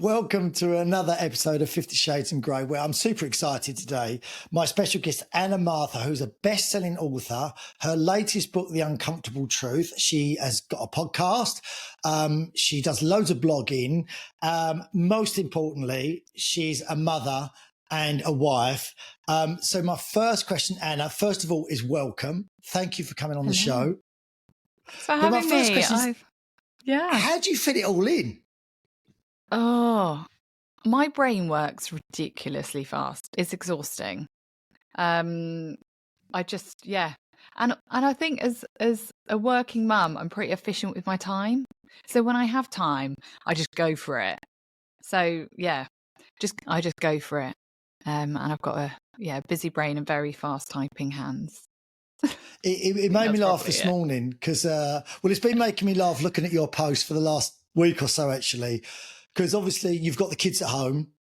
Welcome to another episode of 50 Shades and Grey, where I'm super excited today. My special guest, Anna Mathur, who's a best-selling author. Her latest book, The Uncomfortable Truth. She has got a podcast. She does loads of blogging. Most importantly, she's a mother and a wife. So my first question, Anna, first of all, is welcome. Thank you for coming on the show. Thanks for having me. First question is, how do you fit it all in? Oh, my brain works ridiculously fast. It's exhausting. I just, And I think as a working mum, I'm pretty efficient with my time. So when I have time, I just go for it. So I just go for it. And I've got a busy brain and very fast typing hands. It made me laugh this morning because, it's been making me laugh looking at your post for the last week or so, actually, because obviously you've got the kids at home.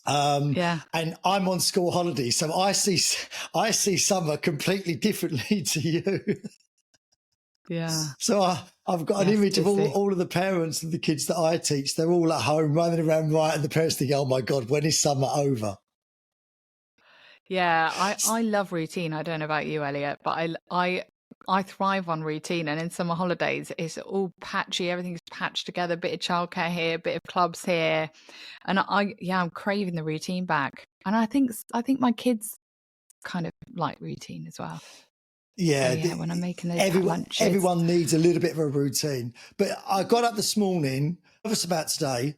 And I'm on school holiday, so I see summer completely differently to you. Yeah. So I've got an image of all of the parents and the kids that I teach. They're all at home running around, right, and the parents think, "Oh my God, when is summer over?" Yeah, I love routine. I don't know about you, Elliot, but I thrive on routine. And in summer holidays, it's all patchy. Everything's patched together. A bit of childcare here, a bit of clubs here, and I'm craving the routine back. And I think my kids kind of like routine as well. Yeah, so, when I'm making those lunches, everyone needs a little bit of a routine. But I got up this morning, nervous about today.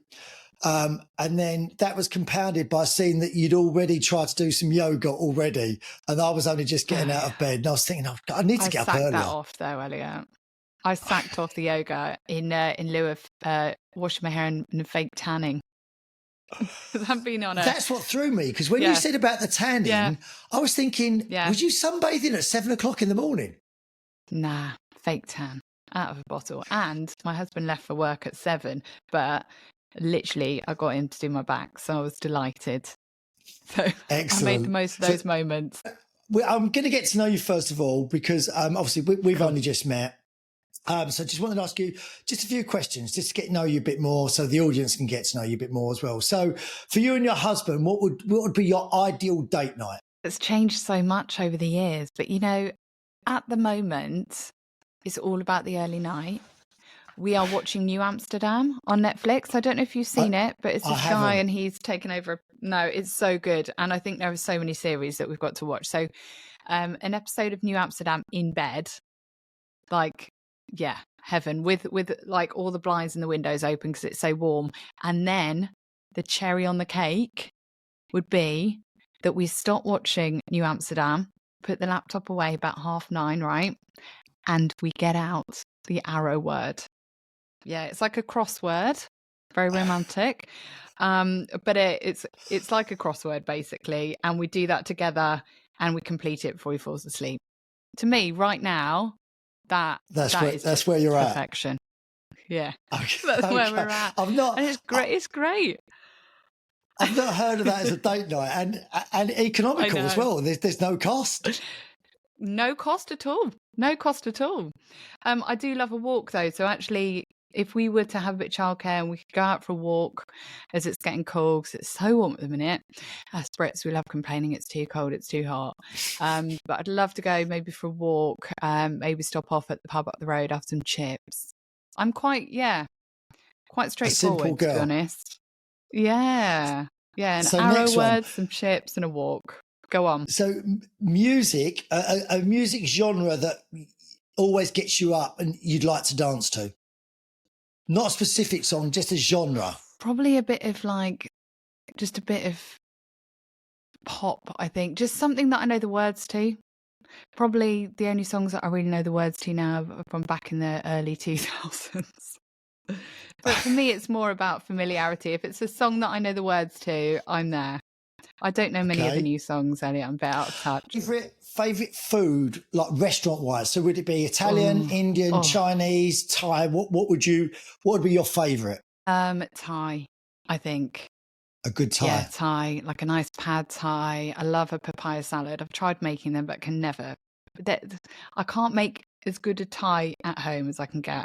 And then that was compounded by seeing that you'd already tried to do some yoga already, and I was only just getting out of bed. And I was thinking, I need to get up earlier. I sacked that off though, Elliot. I sacked off the yoga in lieu of washing my hair and fake tanning. I've been on That's what threw me, because when you said about the tanning, I was thinking, was you sunbathing at 7 o'clock in the morning? Nah, fake tan out of a bottle. And my husband left for work at 7, but literally I got him to do my back, so I was delighted. So excellent. I made the most of those moments. I'm going to get to know you first of all, because obviously we've only just met. So just wanted to ask you just a few questions just to get to know you a bit more, so the audience can get to know you a bit more as well. So for you and your husband, what would be your ideal date night? It's changed so much over the years, but at the moment it's all about the early night. We are watching New Amsterdam on Netflix. I don't know if you've seen it, but it's this guy and he's taken over. No, it's so good. And I think there are so many series that we've got to watch. So an episode of New Amsterdam in bed, heaven, with like all the blinds and the windows open because it's so warm. And then the cherry on the cake would be that we stop watching New Amsterdam, put the laptop away about 9:30, right? And we get out the arrow word. Yeah, it's like a crossword, very romantic. But it's like a crossword basically, and we do that together and we complete it before he falls asleep. To me, right now, that's where you're perfection. Yeah, that's where we're at. And it's great. It's great. I've not heard of that as a date night, and economical as well. There's no cost. No cost at all. No cost at all. I do love a walk though. So actually, if we were to have a bit of childcare and we could go out for a walk as it's getting cold, because it's so warm at the minute. As Brits, we love complaining it's too cold, it's too hot. But I'd love to go maybe for a walk, maybe stop off at the pub up the road, have some chips. I'm quite straightforward, to be honest. Yeah. Yeah, an arrow word, some chips and a walk. Go on. So music, a music genre that always gets you up and you'd like to dance to. Not a specific song, just a genre. Probably a bit of just a bit of pop, I think. Just something that I know the words to. Probably the only songs that I really know the words to now are from back in the early 2000s. But for me, it's more about familiarity. If it's a song that I know the words to, I'm there. I don't know many of the new songs, Elliot. I'm a bit out of touch. Favorite food, like restaurant-wise? So would it be Italian, Indian, Chinese, Thai? What would be your favorite? Thai, I think. A good Thai? Yeah, Thai, like a nice pad Thai. I love a papaya salad. I've tried making them, but can never. I can't make as good a Thai at home as I can get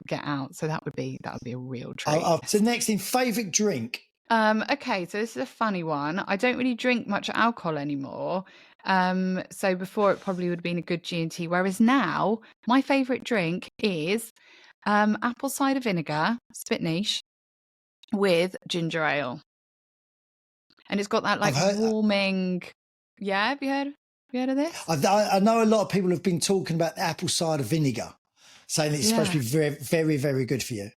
get out. So that would be a real treat. So next in, favourite drink? Okay, so this is a funny one. I don't really drink much alcohol anymore. So before it probably would have been a good G&T, whereas now my favourite drink is apple cider vinegar, it's a bit niche, with ginger ale. And it's got that like warming. Yeah, have you heard of this? I know a lot of people have been talking about the apple cider vinegar, saying that it's supposed to be very, very, very good for you.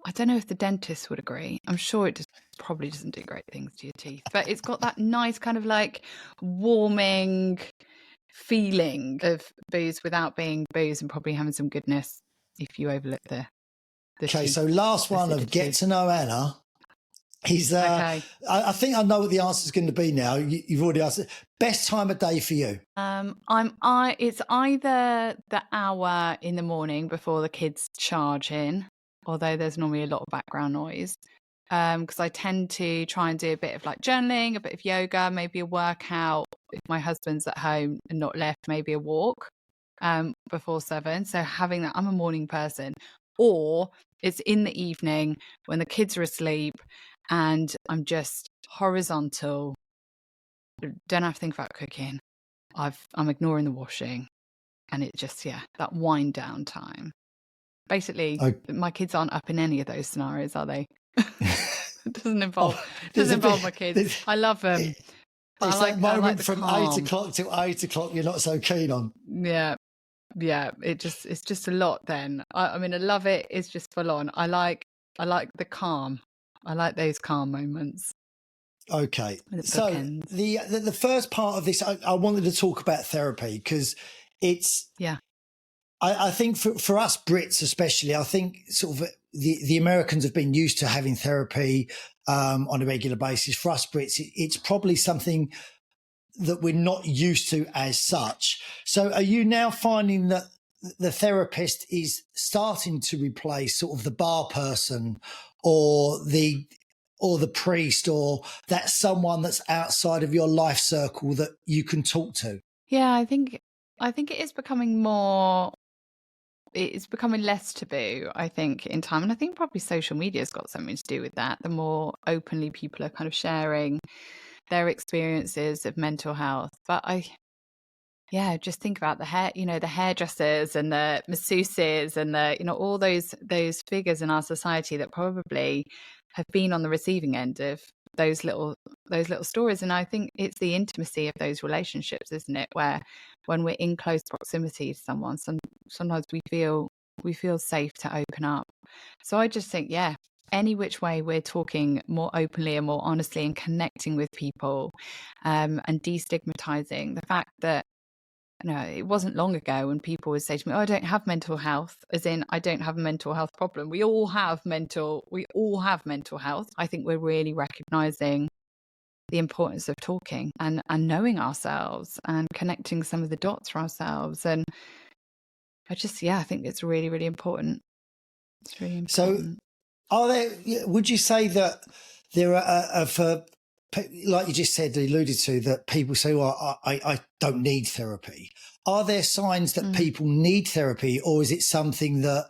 I don't know if the dentist would agree. I'm sure it probably doesn't do great things to your teeth, but it's got that nice kind of like warming feeling of booze without being booze, and probably having some goodness if you overlook the Okay, teeth, so last one of Get to Know Anna is, okay. I think I know what the answer is going to be now. You've already asked it. Best time of day for you? It's either the hour in the morning before the kids charge in, although there's normally a lot of background noise, because I tend to try and do a bit of like journaling, a bit of yoga, maybe a workout. If my husband's at home and not left, maybe a walk before 7. So having that, I'm a morning person. Or it's in the evening when the kids are asleep and I'm just horizontal, don't have to think about cooking. I'm ignoring the washing, and it just, that wind down time. Basically, my kids aren't up in any of those scenarios, are they? It doesn't involve my kids. I love them. It's that moment from 8 o'clock till 8 o'clock you're not so keen on. Yeah. It's just a lot then. I mean, I love it. It's just full on. I like the calm. I like those calm moments. Okay. So the first part of this, I wanted to talk about therapy because it's, I think for us Brits especially, I think sort of the Americans have been used to having therapy on a regular basis. For us Brits, it's probably something that we're not used to as such. So are you now finding that the therapist is starting to replace sort of the bar person or the priest, or that's someone that's outside of your life circle that you can talk to? Yeah, I think it is becoming more, it's becoming less taboo, I think, in time. And I think probably social media has got something to do with that. The more openly people are kind of sharing their experiences of mental health. But just think about the hairdressers and the masseuses and all those figures in our society that probably have been on the receiving end of those little stories. And I think it's the intimacy of those relationships, isn't it? Where when we're in close proximity to someone, sometimes we feel safe to open up. So I just think, any which way we're talking more openly and more honestly and connecting with people, and destigmatizing the fact that, it wasn't long ago when people would say to me, "Oh, I don't have mental health," as in I don't have a mental health problem. We all have mental health. I think we're really recognizing the importance of talking and knowing ourselves and connecting some of the dots for ourselves. And I just, I think it's really, really important. It's really important. So would you say that there are, like you just said, alluded to, that people say, well, I don't need therapy. Are there signs that people need therapy, or is it something that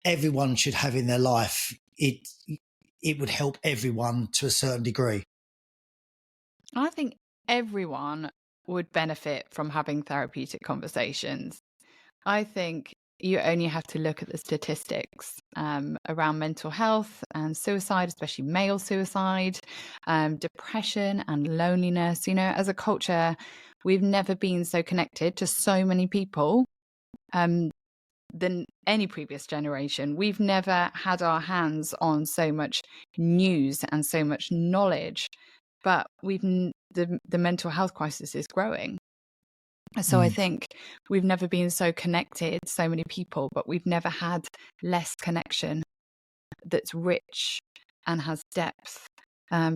everyone should have in their life? It would help everyone to a certain degree. I think everyone would benefit from having therapeutic conversations. I think you only have to look at the statistics around mental health and suicide, especially male suicide, depression and loneliness. As a culture, we've never been so connected to so many people than any previous generation. We've never had our hands on so much news and so much knowledge, but the mental health crisis is growing. So I think we've never been so connected, so many people, but we've never had less connection that's rich and has depth,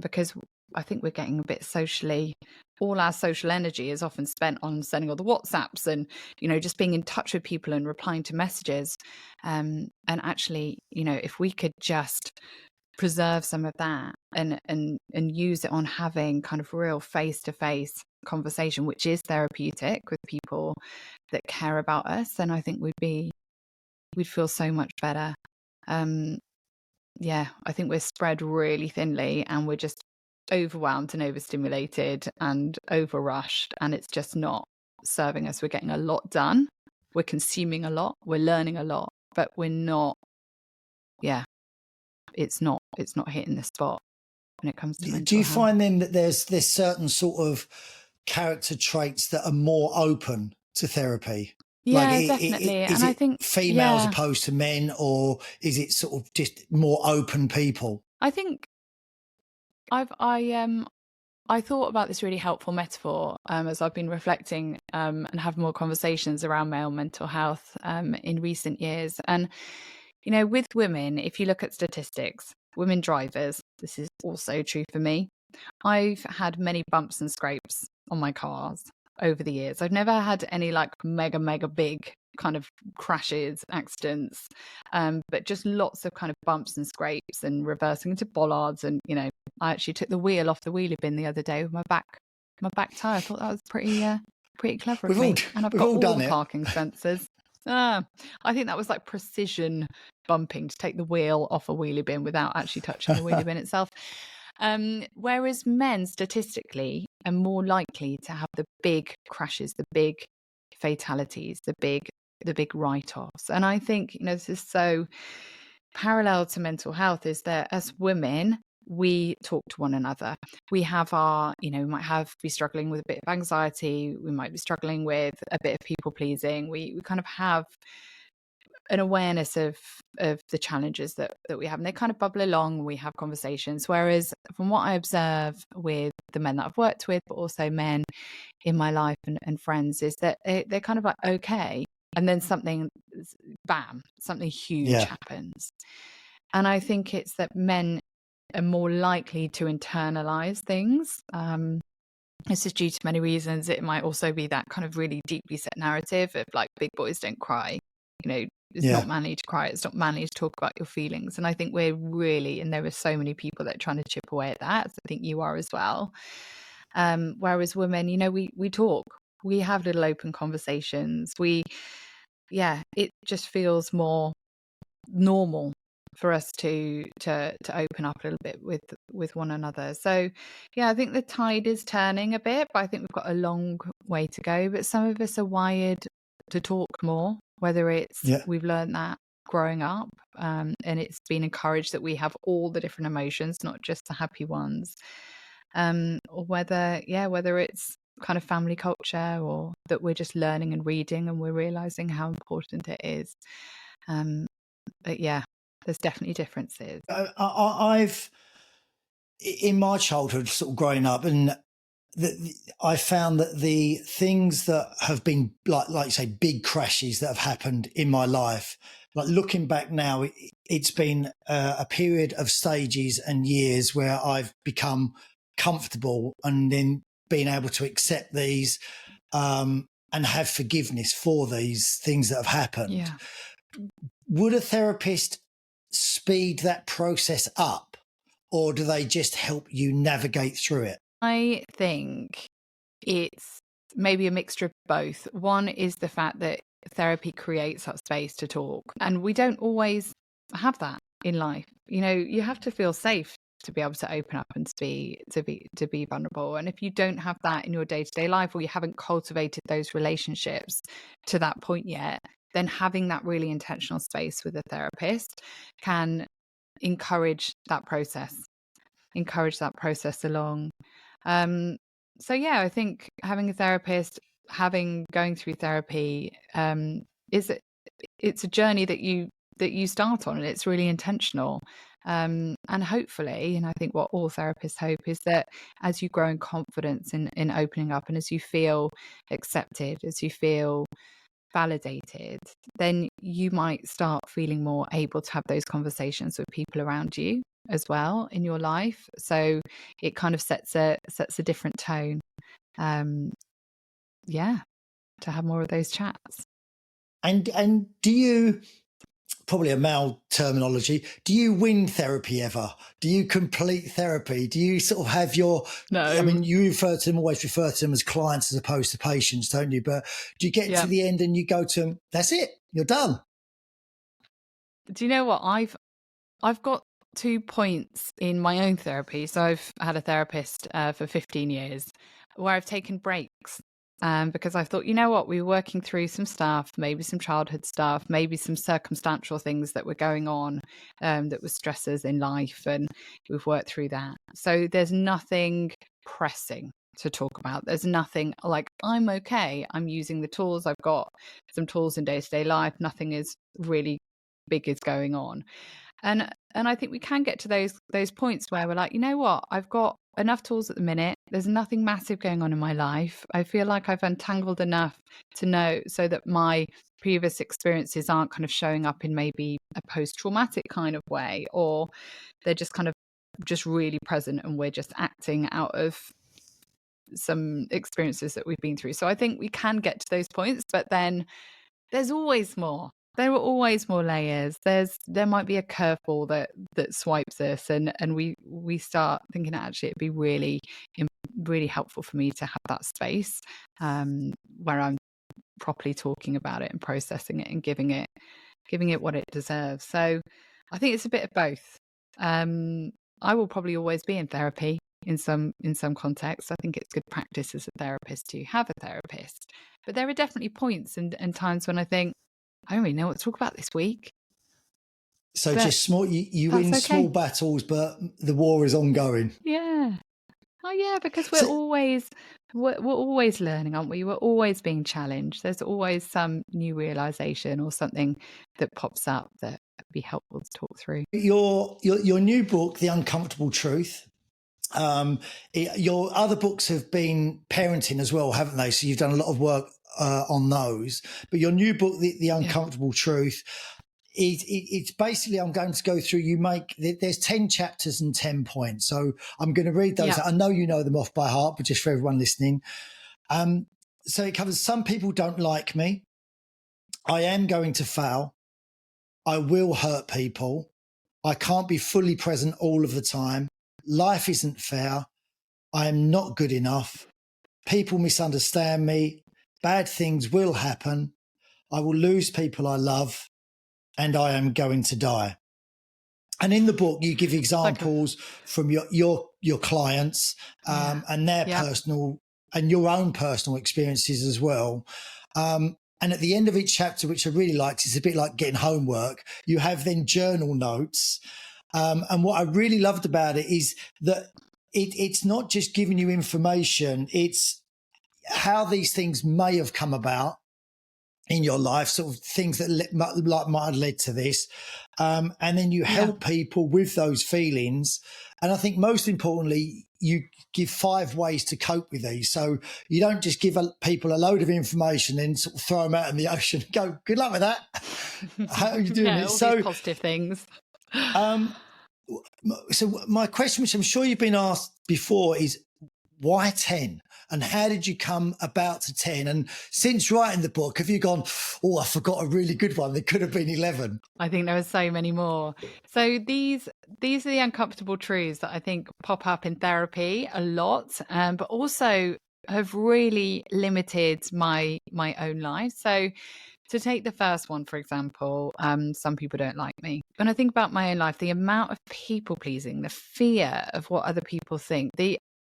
because I think we're getting a bit socially, all our social energy is often spent on sending all the WhatsApps and, just being in touch with people and replying to messages. And actually, if we could just preserve some of that and use it on having kind of real face-to-face conversation, which is therapeutic with people that care about us, then I think we'd be we'd feel so much better. Yeah, I think we're spread really thinly and we're just overwhelmed and overstimulated and overrushed, and it's just not serving us. We're getting a lot done, we're consuming a lot, we're learning a lot, but we're not, yeah, it's not hitting the spot when it comes to Do mental you health. find then that there's certain sort of character traits that are more open to therapy? Yeah, definitely. Is And I it think, females yeah, opposed to men, or is it sort of just more open people? I think I thought about this really helpful metaphor as I've been reflecting and having more conversations around male mental health in recent years. And, you know, with women, if you look at statistics, women drivers, this is also true for me. I've had many bumps and scrapes on my cars over the years. I've never had any like mega big kind of crashes, accidents, but just lots of kind of bumps and scrapes and reversing into bollards. And, you know, I actually took the wheel off the wheelie bin the other day with my back tire. I thought that was pretty clever of We've all me. And I've we've got all all done the it. parking sensors. I think that was like precision bumping to take the wheel off a wheelie bin without actually touching the wheelie bin itself. Whereas men statistically are more likely to have the big crashes, the big fatalities, the big write-offs. And I think, you know, this is so parallel to mental health, is that as women, we talk to one another. We have our, you know, we might be struggling with a bit of anxiety. We might be struggling with a bit of people pleasing. We kind of have an awareness of the challenges that we have, and they kind of bubble along. We have conversations. Whereas from what I observe with the men that I've worked with, but also men in my life and friends, is that they're kind of like, okay, and then something huge Yeah. happens. And I think it's that men are more likely to internalize things. This is due to many reasons. It might also be that kind of really deeply set narrative of like, big boys don't cry. You know, it's Yeah. not manly to cry. It's not manly to talk about your feelings. And I think we're really, and there are so many people that are trying to chip away at that. So I think you are as well. Whereas women, you know, we talk, we have little open conversations. It just feels more normal for us to open up a little bit with one another. So yeah, I think the tide is turning a bit, but I think we've got a long way to go. But some of us are wired to talk more, whether it's we've learned that growing up, and it's been encouraged that we have all the different emotions, not just the happy ones, or whether it's kind of family culture, or that we're just learning and reading and we're realizing how important it is. But yeah, there's definitely differences. I've, in my childhood, sort of growing up, and I found that the things that have been like you say, big crashes that have happened in my life, like looking back now, it's been a period of stages and years where I've become comfortable, and then being able to accept these and have forgiveness for these things that have happened. Yeah. Would a therapist speed that process up, or do they just help you navigate through it? I think it's maybe a mixture of both. One is the fact that therapy creates that space to talk, and we don't always have that in life. You know, you have to feel safe to be able to open up and to be vulnerable. And if you don't have that in your day-to-day life, or you haven't cultivated those relationships to that point yet, then having that really intentional space with a therapist can encourage that process along. So yeah, I think having a therapist, going through therapy, it's a journey that you start on, and it's really intentional. And hopefully, and I think what all therapists hope is that as you grow in confidence in opening up, and as you feel accepted, as you feel validated, then you might start feeling more able to have those conversations with people around you as well in your life. So it kind of sets a different tone. To have more of those chats. And do you, probably a male terminology, do you win therapy ever? Do you complete therapy? Do you sort of have your, No. I mean, you always refer to them as clients as opposed to patients, don't you? But do you get to the end and you go to them, that's it, you're done? Do you know what? I've got 2 points in my own therapy. So I've had a therapist for 15 years where I've taken breaks because I thought, you know what, we were working through some stuff, maybe some childhood stuff, maybe some circumstantial things that were going on that were stressors in life, and we've worked through that. So there's nothing pressing to talk about. There's nothing like, I'm okay. I'm using the tools. I've got some tools in day-to-day life. Nothing is really big is going on. And I think we can get to those points where we're like, you know what, I've got enough tools at the minute. There's nothing massive going on in my life. I feel like I've untangled enough to know so that my previous experiences aren't kind of showing up in maybe a post-traumatic kind of way, or they're just kind of just really present and we're just acting out of some experiences that we've been through. So I think we can get to those points, but then there's always more. There are always more layers. There might be a curveball that swipes us, and we start thinking actually it'd be really helpful for me to have that space where I'm properly talking about it and processing it and giving it what it deserves. So I think it's a bit of both. I will probably always be in therapy in some contexts. I think it's good practice as a therapist to have a therapist, but there are definitely points and times when I think, I don't really know what to talk about this week. So But just small, you win that's okay. small battles, but the war is ongoing. Yeah. Oh yeah, because we're always learning, aren't we? We're always being challenged. There's always some new realization or something that pops up that would be helpful to talk through. Your new book, The Uncomfortable Truth. Your other books have been parenting as well, haven't they? So you've done a lot of work on those. But your new book, The Uncomfortable Truth, it's basically, I'm going to go through, there's 10 chapters and 10 points. So I'm going to read those. I know you know them off by heart, but just for everyone listening. So it covers, some people don't like me. I am going to fail. I will hurt people. I can't be fully present all of the time. Life isn't fair. I am not good enough. People misunderstand me. Bad things will happen. I will lose people I love, and I am going to die. And in the book, you give examples from your clients and their personal and your own personal experiences as well. And at the end of each chapter, which I really liked, it's a bit like getting homework. You have then journal notes. And what I really loved about it is that it's not just giving you information, it's how these things may have come about in your life, sort of things that might have led to this. And then you help people with those feelings. And I think most importantly, you give 5 ways to cope with these. So you don't just give people a load of information and sort of throw them out in the ocean and go, good luck with that. How are you doing it? All So these positive things. So my question, which I'm sure you've been asked before, is why 10? And how did you come about to 10? And since writing the book, have you gone, oh, I forgot a really good one? There could have been 11. I think there are so many more. So these are the uncomfortable truths that I think pop up in therapy a lot, but also have really limited my own life. So to take the first one, for example, some people don't like me. When I think about my own life, the amount of people pleasing, the fear of what other people think,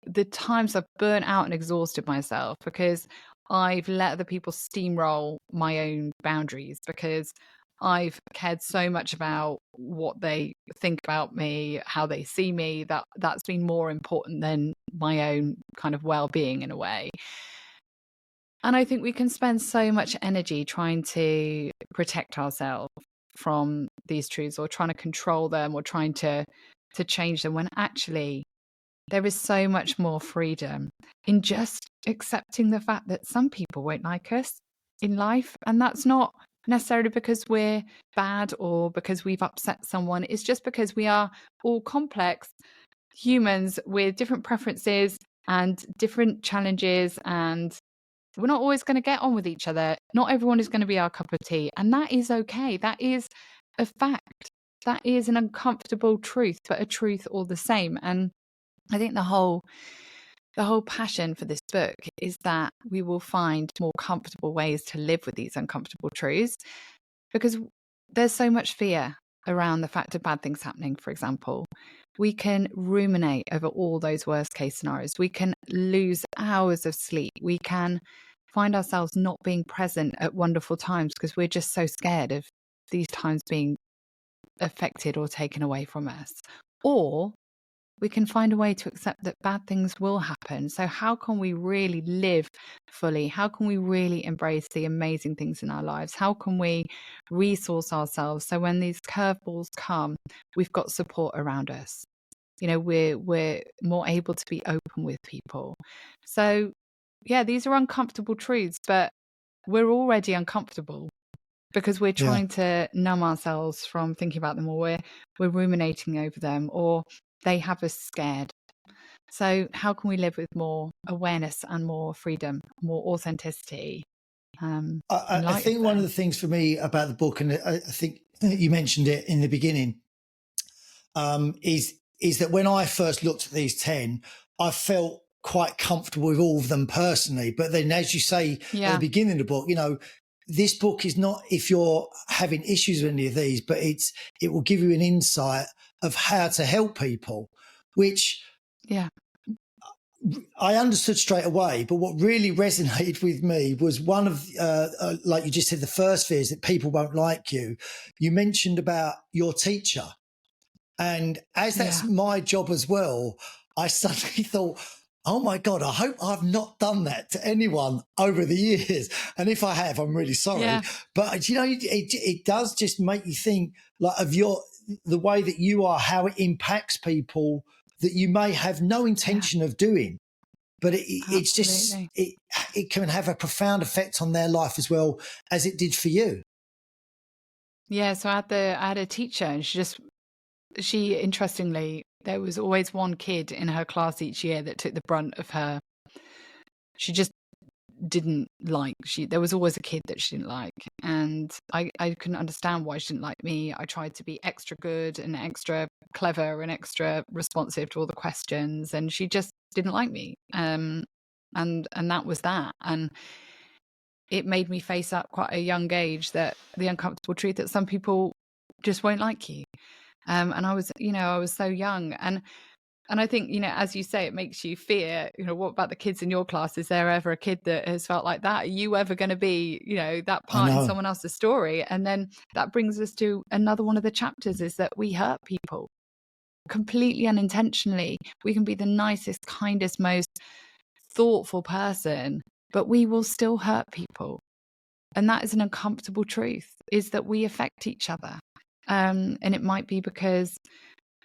the times I've burnt out and exhausted myself because I've let other people steamroll my own boundaries, because I've cared so much about what they think about me, how they see me, that's been more important than my own kind of well-being in a way. And I think we can spend so much energy trying to protect ourselves from these truths, or trying to control them, or trying to change them, when actually there is so much more freedom in just accepting the fact that some people won't like us in life. And that's not necessarily because we're bad or because we've upset someone. It's just because we are all complex humans with different preferences and different challenges, and we're not always going to get on with each other. Not everyone is going to be our cup of tea, and that is okay. That is a fact. That is an uncomfortable truth, but a truth all the same. And I think the whole passion for this book is that we will find more comfortable ways to live with these uncomfortable truths, because there's so much fear around the fact of bad things happening, for example, we can ruminate over all those worst case scenarios. We can lose hours of sleep. We can find ourselves not being present at wonderful times because we're just so scared of these times being affected or taken away from us. Or we can find a way to accept that bad things will happen. So how can we really live fully? How can we really embrace the amazing things in our lives? How can we resource ourselves so when these curveballs come, we've got support around us? You know, we're more able to be open with people. So yeah, these are uncomfortable truths, but we're already uncomfortable because we're Yeah. trying to numb ourselves from thinking about them, or we're ruminating over them, or they have us scared. So how can we live with more awareness and more freedom, more authenticity in I light of think one of them? the things for me about the book, and I think you mentioned it in the beginning, is that when I first looked at these 10, I felt quite comfortable with all of them personally. But then, as you say at the Yeah, beginning of the book, you know, this book is not if you're having issues with any of these, but it will give you an insight of how to help people, which yeah, I understood straight away. But what really resonated with me was one of, like you just said, the first fear is that people won't like you. You mentioned about your teacher. And as that's yeah, my job as well, I suddenly thought, oh my God, I hope I've not done that to anyone over the years. And if I have, I'm really sorry. yeah, But, you know, it does just make you think like of the way that you are, how it impacts people that you may have no yeah, intention of doing. But it's just, absolutely. it can have a profound effect on their life as well as it did for you. Yeah, so I had a teacher, and she interestingly, there was always one kid in her class each year that took the brunt of her. She just didn't like. There was always a kid that she didn't like, and I couldn't understand why she didn't like me. I tried to be extra good and extra clever and extra responsive to all the questions, and she just didn't like me. And that was that. And it made me face up quite a young age that the uncomfortable truth that some people just won't like you. And I was, I was so young. And I think, as you say, it makes you fear, what about the kids in your class? Is there ever a kid that has felt like that? Are you ever going to be, that I part in know. someone else's story? And then that brings us to another one of the chapters, is that we hurt people completely unintentionally. We can be the nicest, kindest, most thoughtful person, but we will still hurt people. And that is an uncomfortable truth, is that we affect each other. And it might be because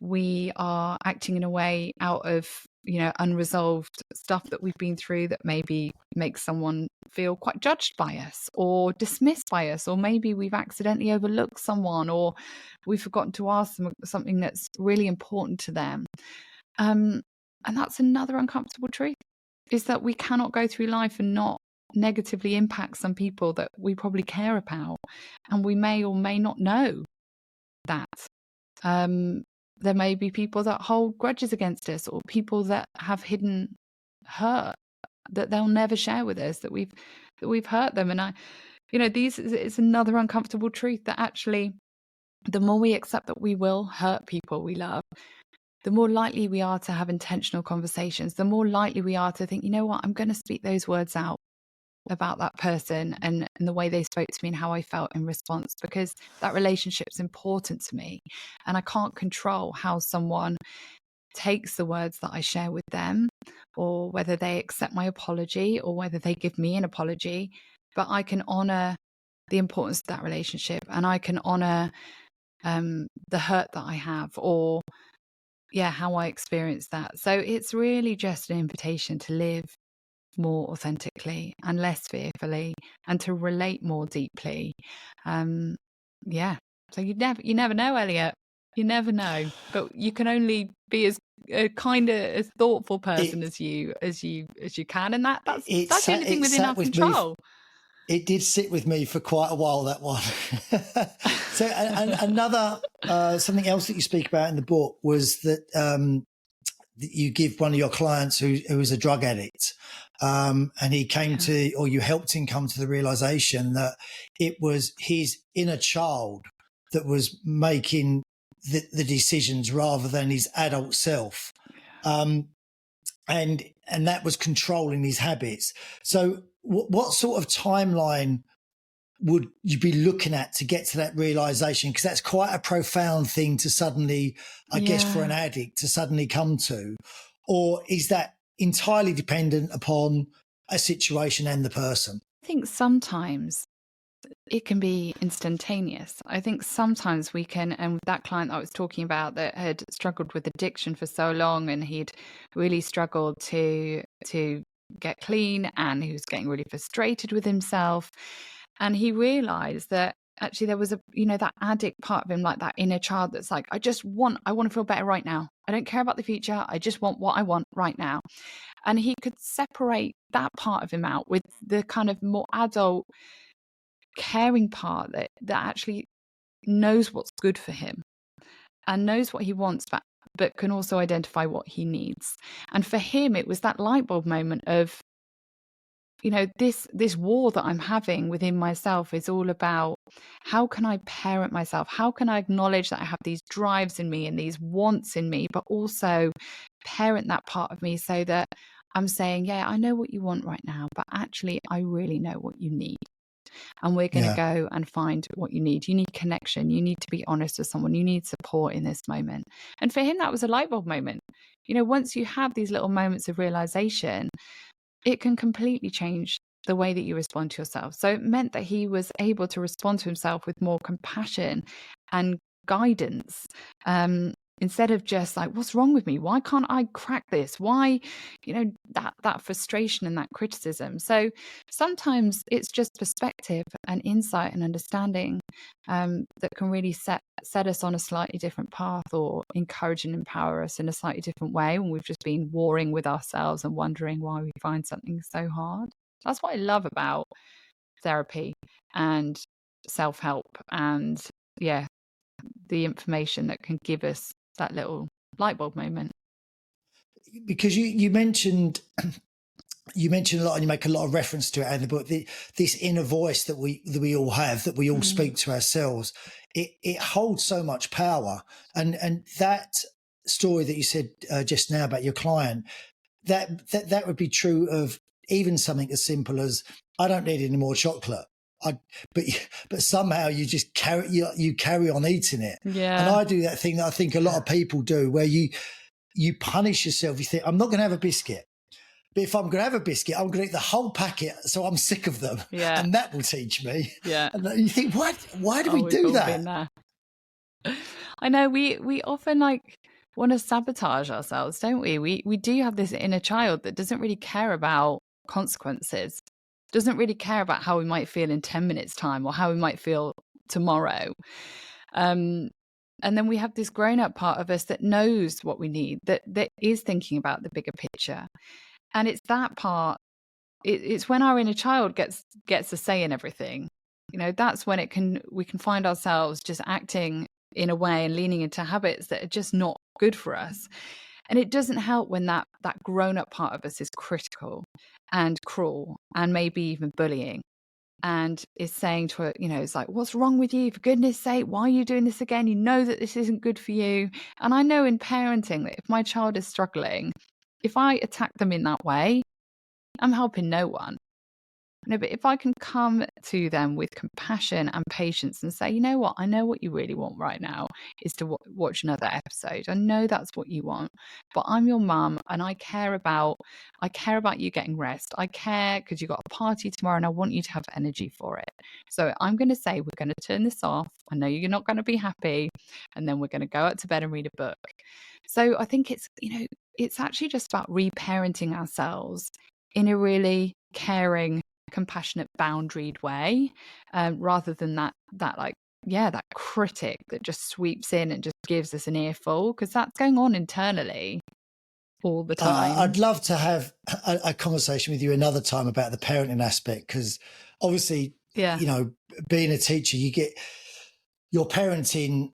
we are acting in a way out of, unresolved stuff that we've been through that maybe makes someone feel quite judged by us or dismissed by us, or maybe we've accidentally overlooked someone, or we've forgotten to ask them something that's really important to them. And that's another uncomfortable truth, is that we cannot go through life and not negatively impact some people that we probably care about, and we may or may not know that. There may be people that hold grudges against us, or people that have hidden hurt that they'll never share with us, that we've hurt them. And it's another uncomfortable truth that actually, the more we accept that we will hurt people we love, the more likely we are to have intentional conversations, the more likely we are to think, you know what, I'm going to speak those words out about that person and the way they spoke to me and how I felt in response, because that relationship's important to me. And I can't control how someone takes the words that I share with them, or whether they accept my apology, or whether they give me an apology. But I can honor the importance of that relationship, and I can honor the hurt that I have, or how I experience that. So it's really just an invitation to live more authentically and less fearfully, and to relate more deeply. Um, yeah. So you never know, Elliot. You never know, but you can only be as kind of as thoughtful person It, as you can, and that's the only thing it within sat our with me. control. It did sit with me for quite a while, that one. So, and another something else that you speak about in the book was that you give one of your clients who was a drug addict, and he came Yeah. or you helped him come to the realization that it was his inner child that was making the decisions rather than his adult self. And that was controlling his habits. So what sort of timeline would you be looking at to get to that realization? Because that's quite a profound thing to suddenly, I guess, for an addict to suddenly come to. Or is that entirely dependent upon a situation and the person? I think sometimes it can be instantaneous. I think sometimes we can, and that client I was talking about that had struggled with addiction for so long, and he'd really struggled to get clean, and he was getting really frustrated with himself. And he realized that actually there was that addict part of him, like that inner child that's like, I want to feel better right now. I don't care about the future. I just want what I want right now. And he could separate that part of him out with the kind of more adult caring part that actually knows what's good for him and knows what he wants, but can also identify what he needs. And for him, it was that light bulb moment of, this war that I'm having within myself is all about how can I parent myself? How can I acknowledge that I have these drives in me and these wants in me, but also parent that part of me so that I'm saying, yeah, I know what you want right now, but actually I really know what you need. And we're going to go and find what you need. You need connection. You need to be honest with someone. You need support in this moment. And for him, that was a light bulb moment. Once you have these little moments of realization, it can completely change the way that you respond to yourself. So it meant that he was able to respond to himself with more compassion and guidance, instead of just like, what's wrong with me? Why can't I crack this? Why, that frustration and that criticism. So sometimes it's just perspective and insight and understanding that can really set us on a slightly different path, or encourage and empower us in a slightly different way when we've just been warring with ourselves and wondering why we find something so hard. That's what I love about therapy and self-help, and the information that can give us that little light bulb moment. Because you mentioned a lot, and you make a lot of reference to it in the book, this inner voice that we all have, that we all speak to ourselves. It holds so much power, and that story that you said just now about your client, that would be true of even something as simple as, I don't need any more chocolate. But somehow you just carry on eating it. Yeah. And I do that thing that I think a lot of people do, where you punish yourself. You think, I'm not going to have a biscuit, but if I'm going to have a biscuit, I'm going to eat the whole packet, so I'm sick of them. Yeah. And that will teach me. Yeah. And you think, what? Why do we do that? I know we often want to sabotage ourselves, don't we? We do have this inner child that doesn't really care about consequences, doesn't really care about how we might feel in 10 minutes time or how we might feel tomorrow. And then we have this grown-up part of us that knows what we need, that is thinking about the bigger picture. And it's that part, it's when our inner child gets a say in everything. That's when we can find ourselves just acting in a way and leaning into habits that are just not good for us. And it doesn't help when that grown-up part of us is critical and cruel and maybe even bullying, and is saying to her, it's like, what's wrong with you? For goodness sake, why are you doing this again? You know that this isn't good for you. And I know in parenting that if my child is struggling, if I attack them in that way, I'm helping no one. But if I can come to them with compassion and patience and say, you know what, I know what you really want right now is to watch another episode. I know that's what you want, but I'm your mum and I care about you getting rest. I care because you've got a party tomorrow and I want you to have energy for it. So I'm going to say, we're going to turn this off. I know you're not going to be happy. And then we're going to go out to bed and read a book. So I think it's actually just about reparenting ourselves in a really caring, compassionate, boundaried way, rather than that critic that just sweeps in and just gives us an earful, because that's going on internally all the time. I'd love to have a conversation with you another time about the parenting aspect, because obviously, being a teacher, you're parenting,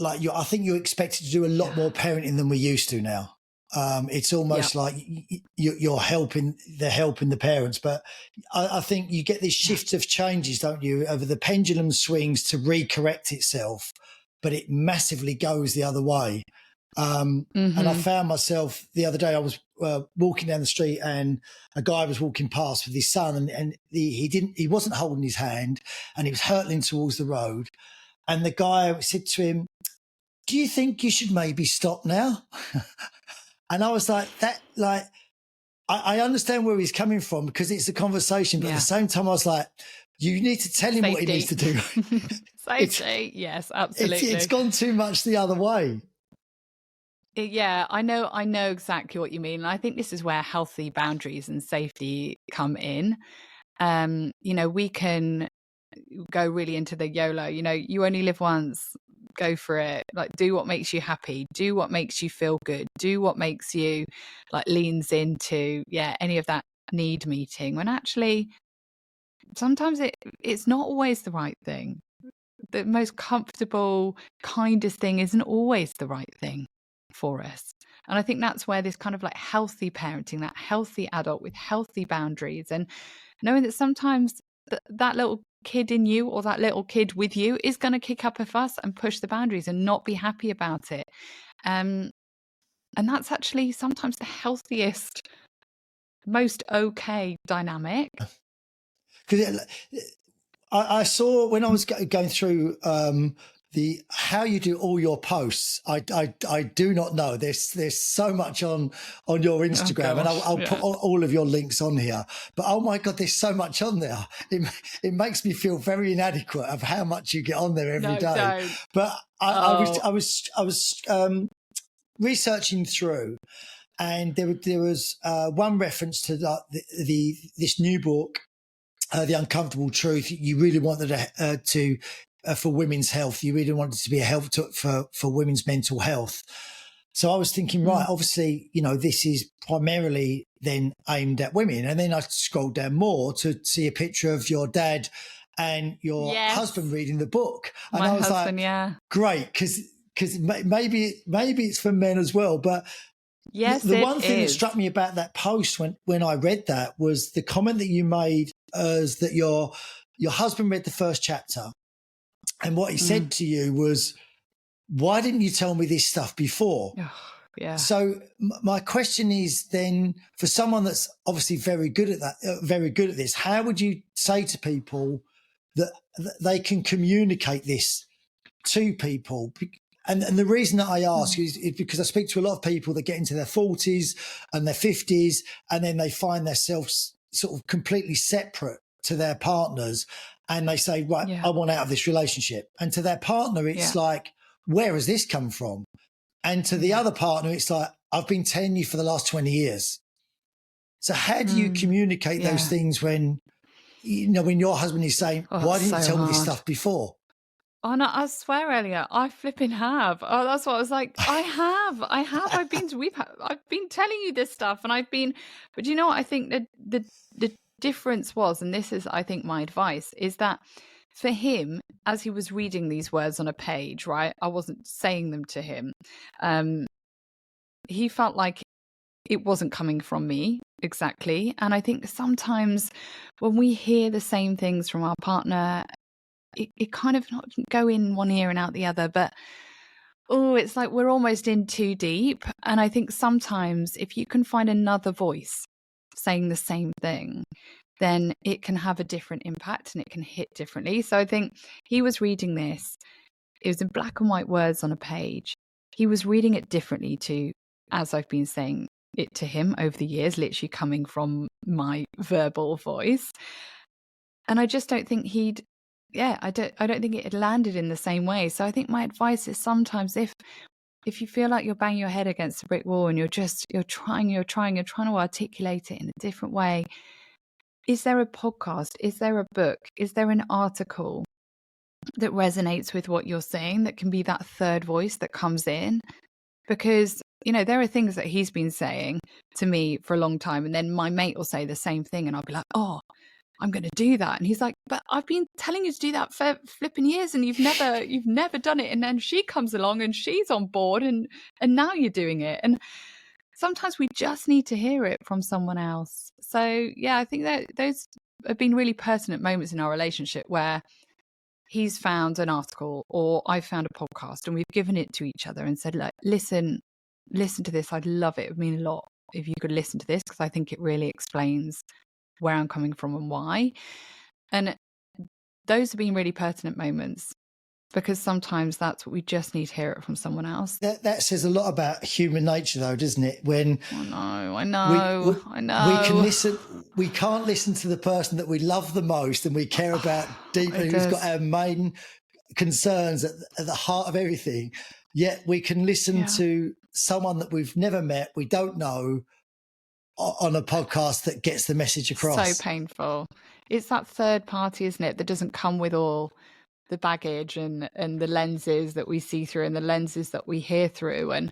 I think you're expected to do a lot more parenting than we used to now. It's almost like they're helping the parents. But I think you get these shifts of changes, don't you, over the pendulum swings to recorrect itself, but it massively goes the other way. And I found myself the other day, I was walking down the street and a guy was walking past with his son, and he wasn't holding his hand, and he was hurtling towards the road. And the guy said to him, "Do you think you should maybe stop now?" And I was like, I understand where he's coming from because it's a conversation, but at the same time, I was like, you need to tell him what he needs to do. Safety, yes, absolutely. It's gone too much the other way. Yeah, I know exactly what you mean. And I think this is where healthy boundaries and safety come in. We can go really into the YOLO, you only live once, go for it. Like, do what makes you happy, do what makes you feel good, do what makes you leans into any of that need meeting, when actually sometimes it's not always the right thing. The most comfortable, kindest thing isn't always the right thing for us. And I think that's where this kind of healthy parenting, that healthy adult with healthy boundaries, and knowing that sometimes that little kid in you or that little kid with you is going to kick up a fuss and push the boundaries and not be happy about it. And that's actually sometimes the healthiest, most okay dynamic. Because I saw when I was going through how you do all your posts. I do not know. There's so much on your Instagram, and I'll put all of your links on here. But oh my God, there's so much on there. It makes me feel very inadequate of how much you get on there every day. Don't. But I was researching through, and there was one reference to this new book, The Uncomfortable Truth. You really wanted to for women's health. You really wanted to be a help for women's mental health. So I was thinking, right, obviously, this is primarily then aimed at women. And then I scrolled down more to see a picture of your dad and your husband reading the book. And My I was husband, great, because maybe it's for men as well. But the one thing that struck me about that post when I read that was the comment that you made is that your husband read the first chapter, and what he said to you was, "Why didn't you tell me this stuff before?" Yeah. So my question is then, for someone that's obviously very good at this, how would you say to people that they can communicate this to people? And the reason that I ask is because I speak to a lot of people that get into their 40s and their 50s, and then they find themselves sort of completely separate to their partners, and they say, right, I want out of this relationship. And to their partner, it's like, where has this come from? And to the other partner, it's like, I've been telling you for the last 20 years. So how do you communicate those things when your husband is saying, why didn't you tell me this stuff before? Oh no, I swear, Elliot, I flipping have. Oh, that's what I was like. I have. I've been telling you this stuff, and but you know what? I think that the difference was, and this is, I think, my advice, is that for him, as he was reading these words on a page, right? I wasn't saying them to him. He felt like it wasn't coming from me exactly. And I think sometimes when we hear the same things from our partner, it kind of not go in one ear and out the other, but it's like we're almost in too deep. And I think sometimes if you can find another voice saying the same thing, then it can have a different impact and it can hit differently. So I think he was reading this, it was in black and white words on a page. He was reading it differently to, as I've been saying it to him over the years, literally coming from my verbal voice. And I just don't think I don't think it had landed in the same way. So I think my advice is sometimes if you feel like you're banging your head against a brick wall and you're trying to articulate it in a different way, is there a podcast? Is there a book? Is there an article that resonates with what you're saying that can be that third voice that comes in? Because, there are things that he's been saying to me for a long time, and then my mate will say the same thing and I'll be like, oh, I'm going to do that. And he's like, but I've been telling you to do that for flipping years and you've never done it. And then she comes along and she's on board and now you're doing it. And sometimes we just need to hear it from someone else. So yeah, I think that those have been really pertinent moments in our relationship where he's found an article or I've found a podcast and we've given it to each other and said, like, listen to this. I'd love it. It would mean a lot if you could listen to this, because I think it really explains where I'm coming from and why. And those have been really pertinent moments, because sometimes that's what we just need to hear it from someone else. That says a lot about human nature, though, doesn't it? When I know. we can listen, we can't listen to the person that we love the most and we care about deeply, who's got our main concerns at the heart of everything. Yet we can listen to someone that we've never met, we don't know, on a podcast that gets the message across. So painful. It's that third party, isn't it, that doesn't come with all the baggage and the lenses that we see through and the lenses that we hear through. And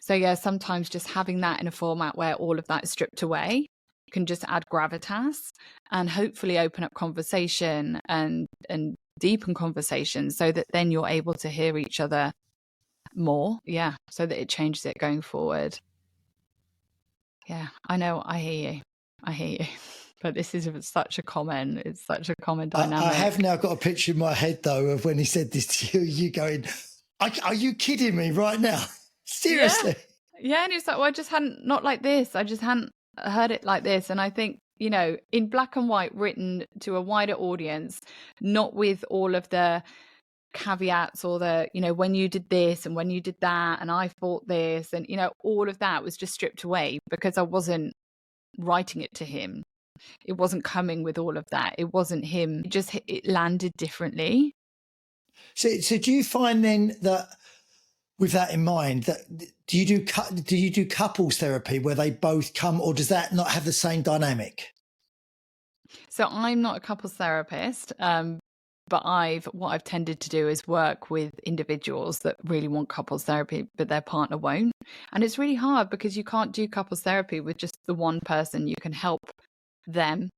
so, yeah, sometimes just having that in a format where all of that is stripped away can just add gravitas and hopefully open up conversation and deepen conversation, so that then you're able to hear each other more. Yeah. So that it changes it going forward. Yeah, I know. I hear you. But this is such a common, it's such a common dynamic. I have now got a picture in my head, though, of when he said this to you going, are you kidding me right now? Seriously? Yeah. And it's like, well, I just hadn't, not like this. I just hadn't heard it like this. And I think, you know, in black and white, written to a wider audience, not with all of the caveats or the, you know, when you did this and when you did that and I thought this, and, you know, all of that was just stripped away because I wasn't writing it to him. It wasn't coming with all of that. It wasn't him. It landed differently. So do you find then that, with that in mind, that do you do couples therapy where they both come, or does that not have the same dynamic? So I'm not a couples therapist, but what I've tended to do is work with individuals that really want couples therapy, but their partner won't. And it's really hard because you can't do couples therapy with just the one person. You can help them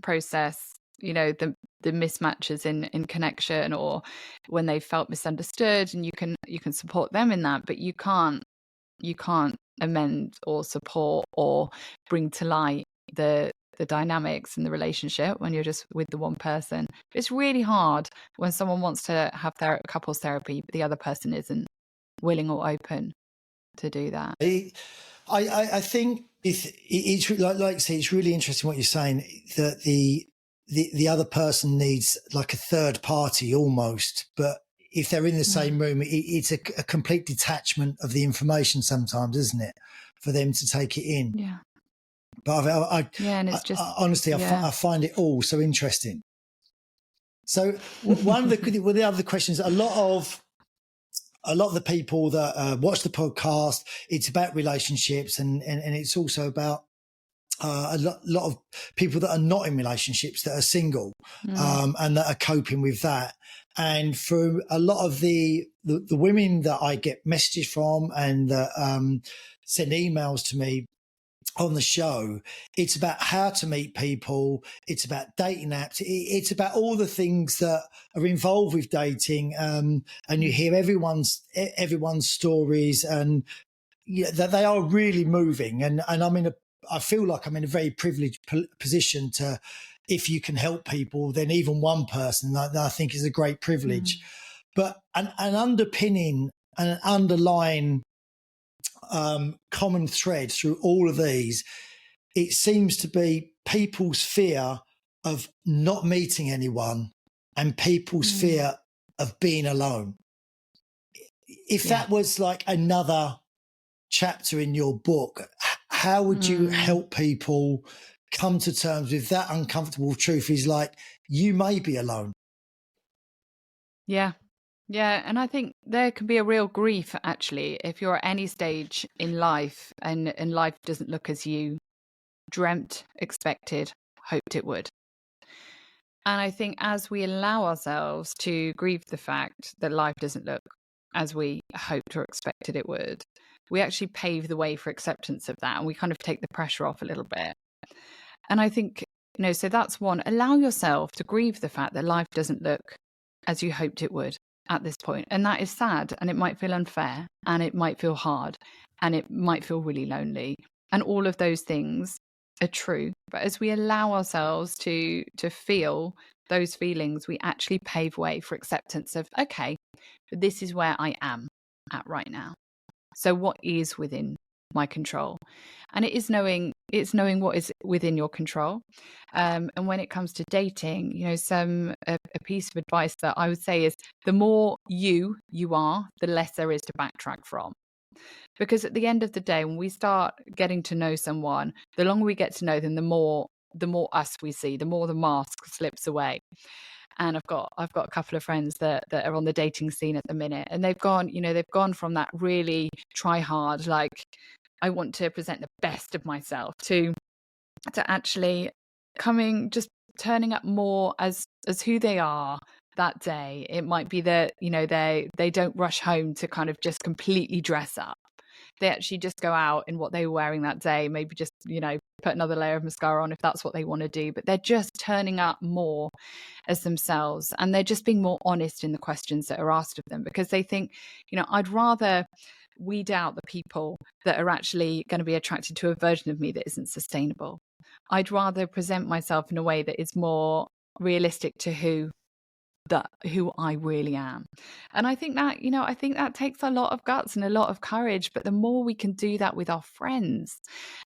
process, you know, the mismatches in connection, or when they felt misunderstood, and you can support them in that, but you can't amend or support or bring to light the dynamics in the relationship when you're just with the one person. It's really hard when someone wants to have couples therapy, but the other person isn't willing or open to do that. I think it's like I say, it's really interesting what you're saying, that the other person needs like a third party almost, but if they're in the same room, it's a complete detachment of the information sometimes, isn't it, for them to take it in? Yeah. But and it's just honestly, I find it all so interesting. So one of the other questions, a lot of the people that watch the podcast, it's about relationships, and it's also about a lot of people that are not in relationships, that are single, and that are coping with that. And for a lot of the women that I get messages from and that send emails to me on the show, it's about how to meet people, it's about dating apps, it's about all the things that are involved with dating, and you hear everyone's stories, and that they are really moving, and I feel like I'm in a very privileged position to, if you can help people, then even one person, that I think is a great privilege. But an underpinning and an underlying common thread through all of these, it seems to be people's fear of not meeting anyone and people's fear of being alone. If that was like another chapter in your book, how would you help people come to terms with that uncomfortable truth, is like, you may be alone? Yeah, and I think there can be a real grief, actually, if you're at any stage in life and life doesn't look as you dreamt, expected, hoped it would. And I think as we allow ourselves to grieve the fact that life doesn't look as we hoped or expected it would, we actually pave the way for acceptance of that, and we kind of take the pressure off a little bit. And I think, you know, so that's one. Allow yourself to grieve the fact that life doesn't look as you hoped it would at this point. And that is sad, and it might feel unfair, and it might feel hard. and it might feel really lonely. And all of those things are true. But as we allow ourselves to feel those feelings, we actually pave way for acceptance of, okay, this is where I am at right now. So what is within my control? And it's knowing what is within your control. And when it comes to dating, you know, a piece of advice that I would say is, the more you are, the less there is to backtrack from. Because at the end of the day, when we start getting to know someone, the longer we get to know them, the more us we see, the more the mask slips away. And I've got a couple of friends that are on the dating scene at the minute, and they've gone from that really try hard, like, I want to present the best of myself, to actually just turning up more as who they are that day. It might be that, you know, they don't rush home to kind of just completely dress up. They actually just go out in what they were wearing that day, maybe just, you know, put another layer of mascara on if that's what they want to do. But they're just turning up more as themselves, and they're just being more honest in the questions that are asked of them, because they think, you know, I'd rather weed out the people that are actually going to be attracted to a version of me that isn't sustainable. I'd rather present myself in a way that is more realistic to who I really am. And I think that, you know, I think that takes a lot of guts and a lot of courage. But the more we can do that with our friends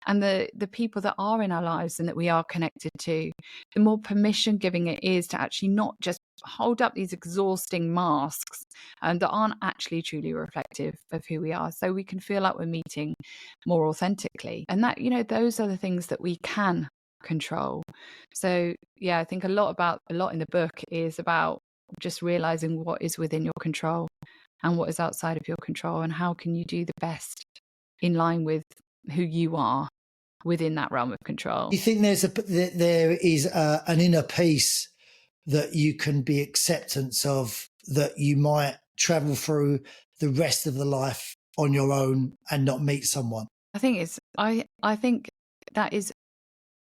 and the people that are in our lives and that we are connected to, the more permission giving it is to actually not just hold up these exhausting masks that aren't actually truly reflective of who we are, so we can feel like we're meeting more authentically. And that, you know, those are the things that we can control. So yeah, I think a lot in the book is about just realizing what is within your control and what is outside of your control, and how can you do the best in line with who you are within that realm of control. Do you think there is an inner peace that you can be acceptance of, that you might travel through the rest of the life on your own and not meet someone? I think I think that is,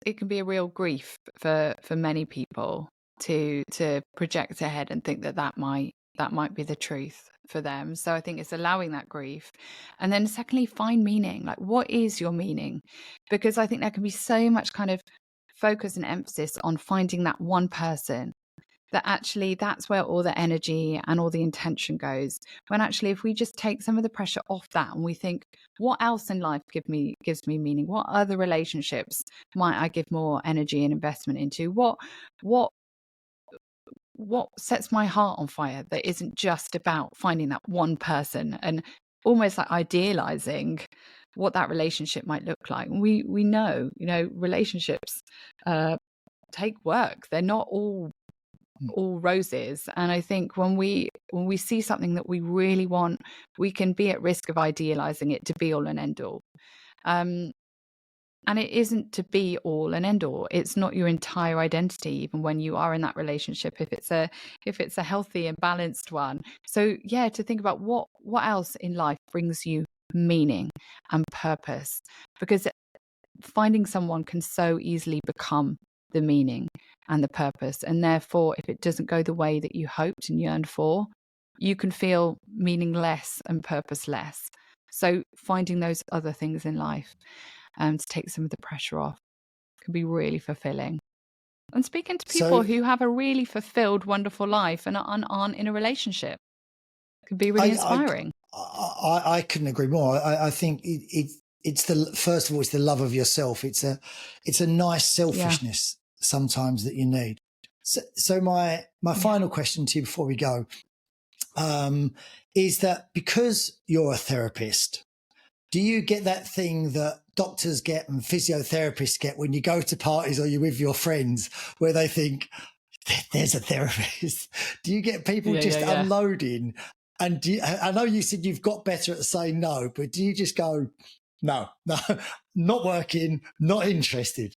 it can be a real grief for many people to project ahead and think that might be the truth for them. So I think it's allowing that grief. And then secondly, find meaning. Like, what is your meaning? Because I think there can be so much kind of focus and emphasis on finding that one person, that actually that's where all the energy and all the intention goes. When actually, if we just take some of the pressure off that and we think, what else in life gives me meaning? What other relationships might I give more energy and investment into? What sets my heart on fire that isn't just about finding that one person and almost like idealizing what that relationship might look like? And we know, you know, relationships take work. They're not all roses. And I think when we see something that we really want, we can be at risk of idealizing it to be all and end all. And it isn't to be all and end all. It's not your entire identity, even when you are in that relationship, if it's a healthy and balanced one. So yeah, to think about what else in life brings you meaning and purpose, because finding someone can so easily become the meaning and the purpose. And therefore, if it doesn't go the way that you hoped and yearned for, you can feel meaningless and purposeless. So finding those other things in life to take some of the pressure off can be really fulfilling. And speaking to people who have a really fulfilled, wonderful life and aren't in a relationship can be really inspiring. I couldn't agree more. I think it's first of all, it's the love of yourself. It's a nice selfishness sometimes that you need. So my final question to you before we go is that, because you're a therapist, do you get that thing that doctors get and physiotherapists get when you go to parties or you're with your friends, where they think, there's a therapist? Do you get people unloading? And I know you said you've got better at saying no, but do you just go, no, not working, not interested?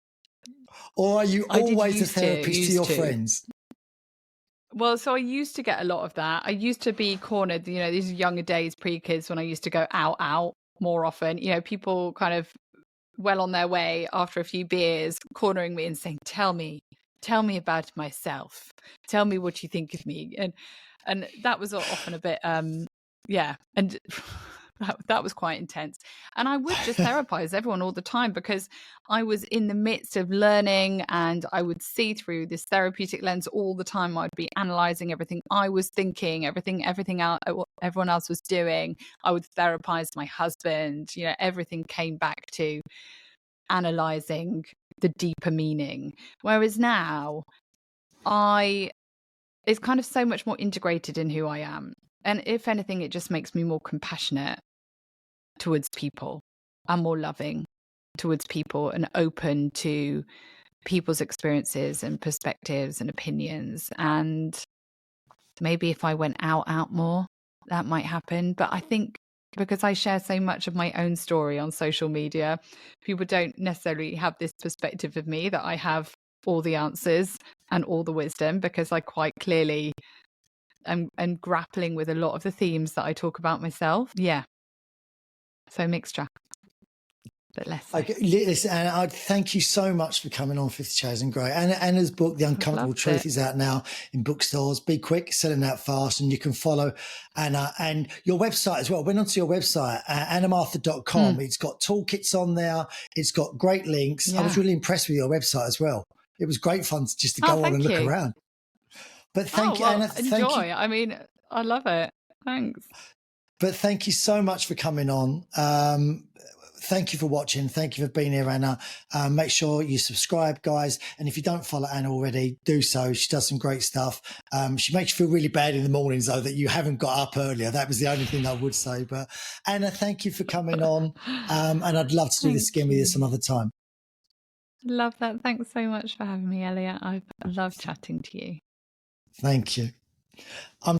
Or are you always a therapist to your friends? Well, so I used to get a lot of that. I used to be cornered, you know, these younger days, pre-kids, when I used to go out more often. You know, people kind of well on their way after a few beers, cornering me and saying, tell me about myself. Tell me what you think of me. And that was often a bit, And that was quite intense. And I would just therapize everyone all the time because I was in the midst of learning and I would see through this therapeutic lens all the time. I'd be analyzing everything I was thinking, everything everyone else was doing. I would therapize my husband. Everything came back to analyzing the deeper meaning. Whereas now it's kind of so much more integrated in who I am. And if anything, it just makes me more compassionate towards people and more loving towards people and open to people's experiences and perspectives and opinions. And maybe if I went out more, that might happen. But I think because I share so much of my own story on social media, people don't necessarily have this perspective of me that I have all the answers and all the wisdom, because I quite clearly am grappling with a lot of the themes that I talk about myself. Yeah. So mixture, but less so. Okay, listen, Anna, I thank you so much for coming on 50 Shades of Grey. Anna's book, The Uncomfortable Truth, is out now in bookstores. Be quick, selling out fast, and you can follow Anna and your website as well. Went onto your website, annamathur.com. It's got toolkits on there. It's got great links. I was really impressed with your website as well. It was great fun just to go on and look around. But thank you, Anna. Enjoy. I mean, I love it. Thanks. But thank you so much for coming on. Thank you for watching. Thank you for being here, Anna. Make sure you subscribe, guys. And if you don't follow Anna already, do so. She does some great stuff. She makes you feel really bad in the mornings, though, that you haven't got up earlier. That was the only thing I would say. But Anna, thank you for coming on. And I'd love to do this again with you some other time. Love that. Thanks so much for having me, Elliot. I've loved chatting to you. Thank you.